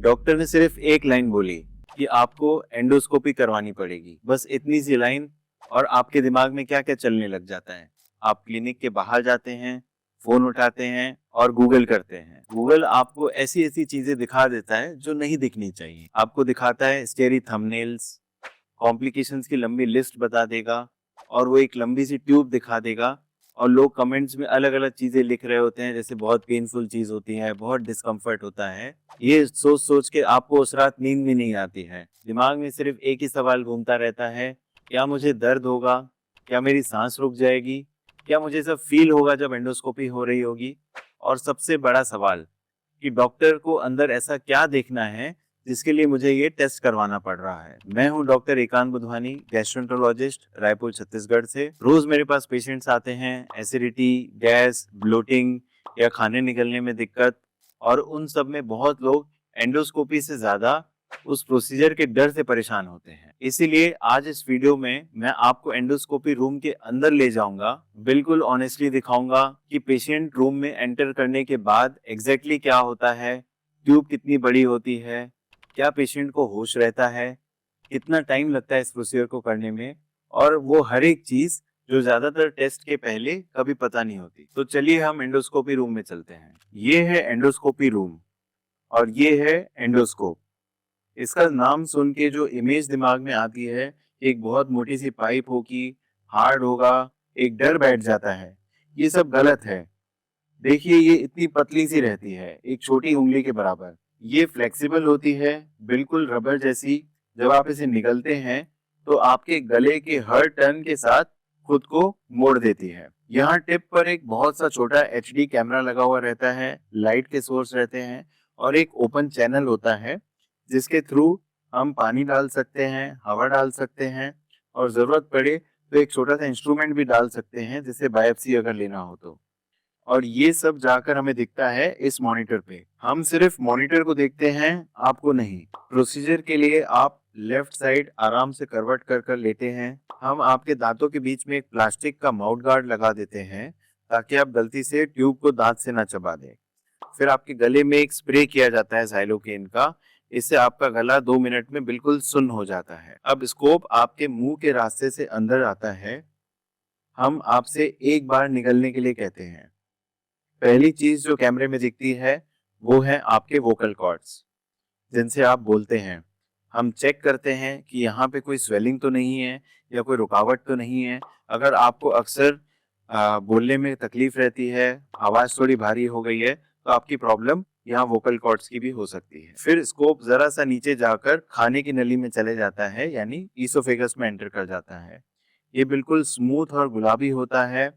Doctor ने सिर्फ एक लाइन बोली कि आपको एंडोस्कोपी करवानी पड़ेगी। बस इतनी सी लाइन और आपके दिमाग में क्या क्या चलने लग जाता है। आप क्लिनिक के बाहर जाते हैं, फोन उठाते हैं और गूगल करते हैं। गूगल आपको ऐसी ऐसी चीजें दिखा देता है जो नहीं दिखनी चाहिए। आपको दिखाता है स्केरी थंबनेल्स, कॉम्प्लिकेशंस की लंबी लिस्ट बता देगा और वो एक लंबी सी ट्यूब दिखा देगा और लोग कमेंट्स में अलग अलग चीजें लिख रहे होते हैं, जैसे बहुत पेनफुल चीज होती है, बहुत डिस्कम्फर्ट होता है। ये सोच सोच के आपको उस रात नींद भी नहीं आती है। दिमाग में सिर्फ एक ही सवाल घूमता रहता है, क्या मुझे दर्द होगा, क्या मेरी सांस रुक जाएगी, क्या मुझे सब फील होगा जब एंडोस्कोपी हो रही होगी। और सबसे बड़ा सवाल कि डॉक्टर को अंदर ऐसा क्या देखना है जिसके लिए मुझे ये टेस्ट करवाना पड़ रहा है। मैं हूं डॉक्टर एकांत बुधवानी, गैस्ट्रोएंटरोलॉजिस्ट, रायपुर छत्तीसगढ़ से। रोज मेरे पास पेशेंट्स आते हैं एसिडिटी, गैस, ब्लोटिंग या खाने निकलने में दिक्कत, और उन सब में बहुत लोग एंडोस्कोपी से ज्यादा उस प्रोसीजर के डर से परेशान होते हैं। इसीलिए आज इस वीडियो में मैं आपको एंडोस्कोपी रूम के अंदर ले जाऊंगा, बिल्कुल ऑनेस्टली दिखाऊंगा कि पेशेंट रूम में एंटर करने के बाद एग्जैक्टली क्या होता है, ट्यूब कितनी बड़ी होती है, क्या पेशेंट को होश रहता है, कितना टाइम लगता है इस प्रोसीजर को करने में, और वो हर एक चीज जो ज्यादातर टेस्ट के पहले कभी पता नहीं होती। तो चलिए हम एंडोस्कोपी रूम में चलते हैं। ये है एंडोस्कोपी रूम और ये है एंडोस्कोप। इसका नाम सुन के जो इमेज दिमाग में आती है, एक बहुत मोटी सी पाइप होगी, हार्ड होगा, एक डर बैठ जाता है। ये सब गलत है। देखिए ये इतनी पतली सी रहती है, एक छोटी उंगली के बराबर। ये फ्लेक्सिबल होती है, बिल्कुल रबर जैसी। जब आप इसे निगलते हैं तो आपके गले के हर टर्न के साथ खुद को मोड़ देती है। यहाँ टिप पर एक बहुत सा छोटा एचडी कैमरा लगा हुआ रहता है, लाइट के सोर्स रहते हैं और एक ओपन चैनल होता है जिसके थ्रू हम पानी डाल सकते हैं, हवा डाल सकते हैं और जरूरत पड़े तो एक छोटा सा इंस्ट्रूमेंट भी डाल सकते हैं, जैसे बायोप्सी अगर लेना हो तो। और ये सब जाकर हमें दिखता है इस मॉनिटर पे। हम सिर्फ मॉनिटर को देखते हैं, आपको नहीं। प्रोसीजर के लिए आप लेफ्ट साइड आराम से करवट कर कर लेटे हैं। हम आपके दांतों के बीच में एक प्लास्टिक का माउथ गार्ड लगा देते हैं ताकि आप गलती से ट्यूब को दांत से ना चबा दें। फिर आपके गले में एक स्प्रे किया जाता है ज़ाइलोकेन का। इससे आपका गला 2 मिनट में बिल्कुल सुन्न हो जाता है। अब स्कोप आपके मुंह के रास्ते से अंदर आता है। हम आपसे एक बार निगलने के लिए कहते हैं। पहली चीज जो कैमरे में दिखती है वो है आपके वोकल कॉर्ड्स, जिनसे आप बोलते हैं। हम चेक करते हैं कि यहाँ पे कोई स्वेलिंग तो नहीं है या कोई रुकावट तो नहीं है। अगर आपको अक्सर बोलने में तकलीफ रहती है, आवाज थोड़ी भारी हो गई है, तो आपकी प्रॉब्लम यहाँ वोकल कॉर्ड्स की भी हो सकती है। फिर स्कोप जरा सा नीचे जाकर खाने की नली में चले जाता है, यानी ईसोफेगस में एंटर कर जाता है। ये बिल्कुल स्मूथ और गुलाबी होता है।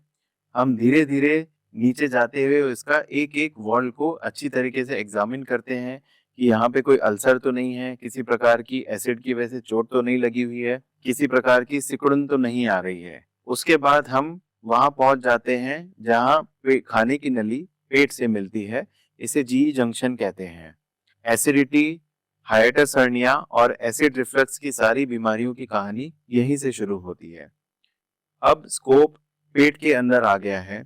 हम धीरे धीरे नीचे जाते हुए इसका एक एक वॉल को अच्छी तरीके से एग्जामिन करते हैं कि यहाँ पे कोई अल्सर तो नहीं है, किसी प्रकार की एसिड की वजह से चोट तो नहीं लगी हुई है, किसी प्रकार की सिकुड़न तो नहीं आ रही है। उसके बाद हम वहां पहुंच जाते हैं जहाँ खाने की नली पेट से मिलती है। इसे जी जंक्शन कहते हैं। एसिडिटी, हाइटिस हर्निया और एसिड रिफ्लक्स की सारी बीमारियों की कहानी यहीं से शुरू होती है। अब स्कोप पेट के अंदर आ गया है।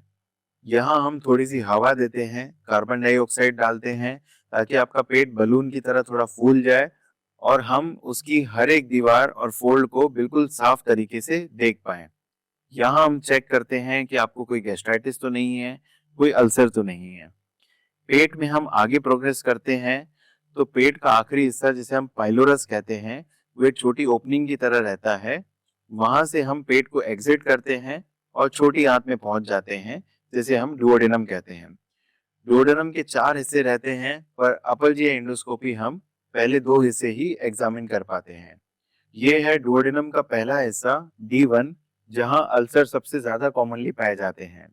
यहाँ हम थोड़ी सी हवा देते हैं, कार्बन डाइऑक्साइड डालते हैं ताकि आपका पेट बलून की तरह थोड़ा फूल जाए और हम उसकी हर एक दीवार और फोल्ड को बिल्कुल साफ तरीके से देख पाए। यहाँ हम चेक करते हैं कि आपको कोई गैस्ट्राइटिस तो नहीं है, कोई अल्सर तो नहीं है। पेट में हम आगे प्रोग्रेस करते हैं तो पेट का आखिरी हिस्सा, जिसे हम पाइलोरस कहते हैं, वो एक छोटी ओपनिंग की तरह रहता है। वहां से हम पेट को एग्जिट करते हैं और छोटी आंत में पहुंच जाते हैं, जिसे हम डुओडेनम कहते हैं। डुओडेनम के 4 हिस्से रहते हैं, पर अपर जी एंडोस्कोपी हम पहले 2 हिस्से ही एग्जामिन कर पाते हैं। ये है डुओडेनम का पहला हिस्सा D1, जहां अल्सर सबसे ज्यादा कॉमनली पाए जाते हैं।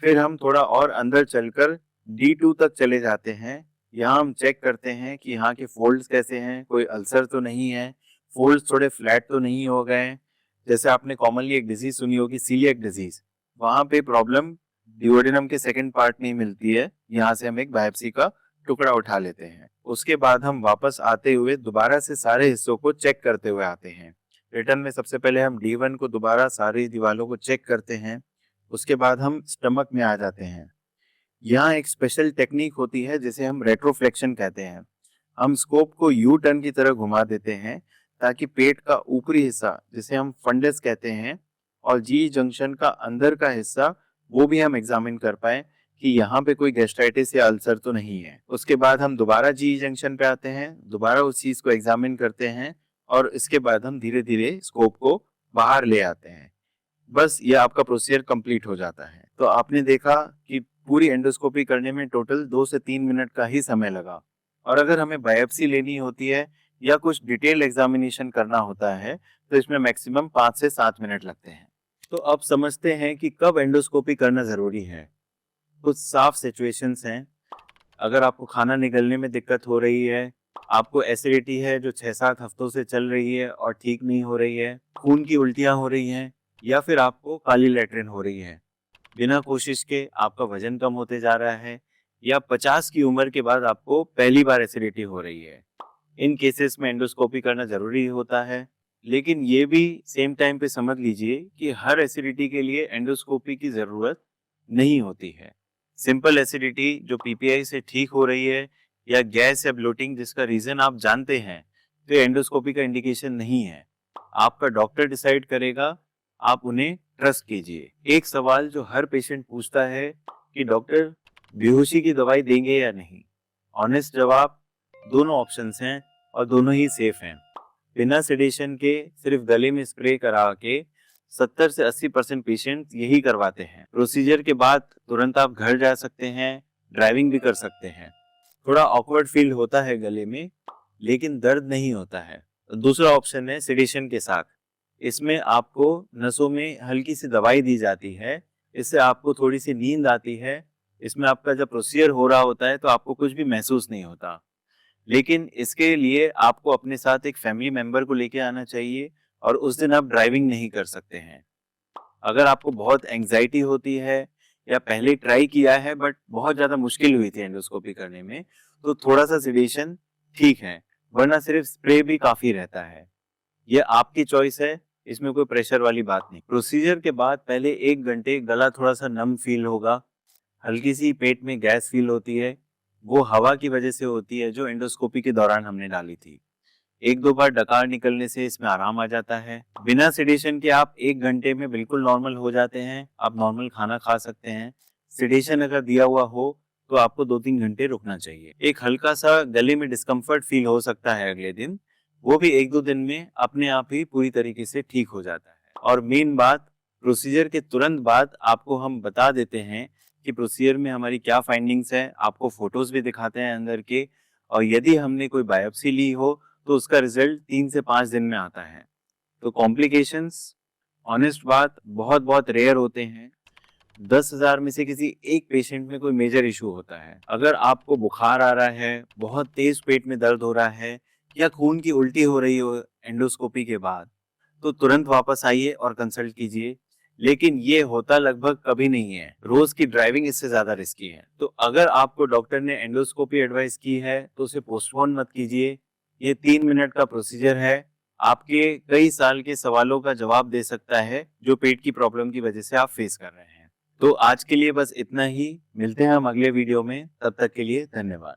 फिर हम थोड़ा और अंदर चलकर D2 तक चले जाते हैं। यहाँ हम चेक करते हैं कि यहाँ के फोल्ड्स कैसे हैं, कोई अल्सर तो नहीं है, फोल्ड्स थोड़े फ्लैट तो नहीं हो गए। जैसे आपने कॉमनली एक डिजीज सुनी होगी, सीलिएक डिजीज, वहां पे प्रॉब्लम डिओडेनम के सेकंड पार्ट में ही मिलती है। यहाँ से हम एक बायोप्सी का टुकड़ा उठा लेते हैं। उसके बाद हम वापस आते हुए दोबारा से सारे हिस्सों को चेक करते हुए आते हैं। रिटर्न में सबसे पहले हम D1 को दोबारा सारी दीवारों को चेक करते हैं। उसके बाद हम स्टमक में आ जाते हैं। यहाँ एक स्पेशल टेक्निक होती है जिसे हम रेट्रोफ्लेक्शन कहते हैं। हम स्कोप को यू टर्न की तरह घुमा देते हैं ताकि पेट का ऊपरी हिस्सा, जिसे हम फंडस कहते हैं, और जी जंक्शन का अंदर का हिस्सा, वो भी हम एग्जामिन कर पाए कि यहाँ पे कोई गैस्ट्राइटिस या अल्सर तो नहीं है। उसके बाद हम दोबारा जी जंक्शन पे आते हैं, दोबारा उस चीज को एग्जामिन करते हैं, और इसके बाद हम धीरे धीरे स्कोप को बाहर ले आते हैं। बस ये आपका प्रोसीजर कंप्लीट हो जाता है। तो आपने देखा कि पूरी एंडोस्कोपी करने में टोटल 2 से 3 मिनट का ही समय लगा, और अगर हमें बायोप्सी लेनी होती है या कुछ डिटेल एग्जामिनेशन करना होता है तो इसमें मैक्सिमम 5 से 7 मिनट लगते हैं। तो अब समझते हैं कि कब एंडोस्कोपी करना जरूरी है। कुछ साफ सिचुएशंस हैं। अगर आपको खाना निगलने में दिक्कत हो रही है, आपको एसिडिटी है जो 6-7 हफ्तों से चल रही है और ठीक नहीं हो रही है, खून की उल्टियां हो रही हैं, या फिर आपको काली लैट्रिन हो रही है, बिना कोशिश के आपका वजन कम होते जा रहा है, या 50 की उम्र के बाद आपको पहली बार एसिडिटी हो रही है, इन केसेस में एंडोस्कोपी करना जरूरी होता है। लेकिन ये भी सेम टाइम पे समझ लीजिए कि हर एसिडिटी के लिए एंडोस्कोपी की जरूरत नहीं होती है। सिंपल एसिडिटी जो पीपीआई से ठीक हो रही है, या गैस या ब्लोटिंग जिसका रीजन आप जानते हैं, तो एंडोस्कोपी का इंडिकेशन नहीं है। आपका डॉक्टर डिसाइड करेगा, आप उन्हें ट्रस्ट कीजिए। एक सवाल जो हर पेशेंट पूछता है कि डॉक्टर बेहोशी की दवाई देंगे या नहीं। ऑनेस्ट जवाब, दोनों ऑप्शंस हैं और दोनों ही सेफ हैं। बिना सेडेशन के सिर्फ गले में स्प्रे करा के 70 से 80% पेशेंट यही करवाते हैं। प्रोसीजर के बाद तुरंत आप घर जा सकते हैं, ड्राइविंग भी कर सकते हैं। थोड़ा ऑकवर्ड फील होता है गले में, लेकिन दर्द नहीं होता है। दूसरा ऑप्शन है सेडेशन के साथ। इसमें आपको नसों में हल्की सी दवाई दी जाती है, इससे आपको थोड़ी सी नींद आती है। इसमें आपका जब प्रोसीजर हो रहा होता है तो आपको कुछ भी महसूस नहीं होता, लेकिन इसके लिए आपको अपने साथ एक फैमिली मेंबर को लेके आना चाहिए, और उस दिन आप ड्राइविंग नहीं कर सकते हैं। अगर आपको बहुत एंग्जाइटी होती है या पहले ट्राई किया है बट बहुत ज्यादा मुश्किल हुई थी एंडोस्कोपी करने में, तो थोड़ा सा सेडेशन ठीक है, वरना सिर्फ स्प्रे भी काफी रहता है। ये आपकी चॉइस है, इसमें कोई प्रेशर वाली बात नहीं। प्रोसीजर के बाद पहले 1 घंटे गला थोड़ा सा नम फील होगा, हल्की सी पेट में गैस फील होती है, वो हवा की वजह से होती है जो एंडोस्कोपी के दौरान हमने डाली थी। 1-2 बार डकार निकलने से इसमें आराम आ जाता है। बिना सेडेशन के आप 1 घंटे में बिल्कुल नॉर्मल हो जाते हैं, आप नॉर्मल खाना खा सकते हैं। सेडेशन अगर दिया हुआ हो तो आपको 2-3 घंटे रुकना चाहिए। एक हल्का सा गले में डिस्कम्फर्ट फील हो सकता है अगले दिन, वो भी 1-2 दिन में अपने आप ही पूरी तरीके से ठीक हो जाता है। और मेन बात, प्रोसीजर के तुरंत बाद आपको हम बता देते हैं कि प्रोसीजर में हमारी क्या फाइंडिंग्स है, आपको फोटोज भी दिखाते हैं अंदर के, और यदि हमने कोई बायोप्सी ली हो तो उसका रिजल्ट 3 से 5 दिन में आता है। तो कॉम्प्लिकेशंस, ऑनेस्ट बात, बहुत बहुत रेयर होते हैं। 10,000 में से किसी एक पेशेंट में कोई मेजर इशू होता है। अगर आपको बुखार आ रहा है, बहुत तेज पेट में दर्द हो रहा है, या खून की उल्टी हो रही हो एंडोस्कोपी के बाद, तो तुरंत वापस आइए और कंसल्ट कीजिए। लेकिन ये होता लगभग कभी नहीं है। रोज की ड्राइविंग इससे ज्यादा रिस्की है। तो अगर आपको डॉक्टर ने एंडोस्कोपी एडवाइस की है तो उसे पोस्टपोन मत कीजिए। ये 3 मिनट का प्रोसीजर है, आपके कई साल के सवालों का जवाब दे सकता है जो पेट की प्रॉब्लम की वजह से आप फेस कर रहे हैं। तो आज के लिए बस इतना ही, मिलते हैं हम अगले वीडियो में, तब तक के लिए धन्यवाद।